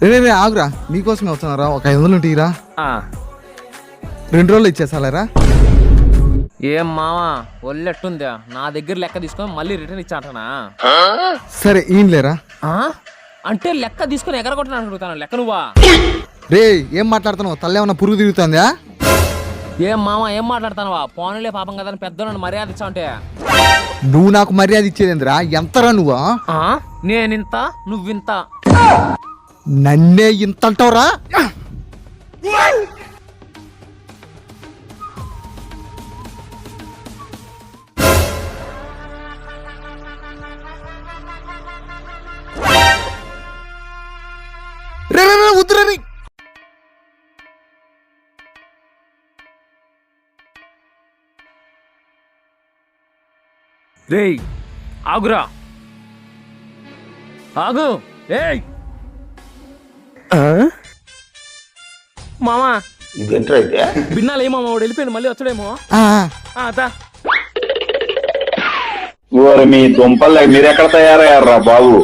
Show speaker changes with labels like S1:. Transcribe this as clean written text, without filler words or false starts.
S1: రే ఆగురా, నీకోసమే వస్తున్నారా. ఒక 500 ఉంటీరా. 2 రోజులు ఇచ్చేసాలరా.
S2: ఏం మావా ఒళ్ళెట్టుందా? నా దగ్గర లెక్క తీసుకొని మళ్ళీ రిటర్న్ ఇచ్చాటనా?
S1: సరే ఈయన లేరా.
S2: అంటే లెక్క తీసుకొని ఎగరగొట్టని అడుగుతాను. లెక్క నువ్వా?
S1: రే ఏం మాట్లాడుతున్నావు? తల్లేమన్నా పురుగు తిరుగుతుందా?
S2: ఏం మావా ఏం మాట్లాడతానవా? పోనీలే పాపం కదా అని పెద్ద నన్ను మర్యాద ఇచ్చావంటే.
S1: నువ్వు నాకు మర్యాద ఇచ్చేదేంద్రా? ఎంతరా నువ్వు?
S2: నేనింత నువ్వింత.
S1: నన్నే ఇంత అంటావురా? రే వద్దురని.
S2: రేయ్ ఆగురా, ఆగు. ఏయ్ మామా బిన్నాలు ఏమామా వాడు వెళ్ళిపోయింది, మళ్ళీ వచ్చాడేమో.
S3: మీ దుంపలు మీరెక్కడ తయారయ్యారా బాబు?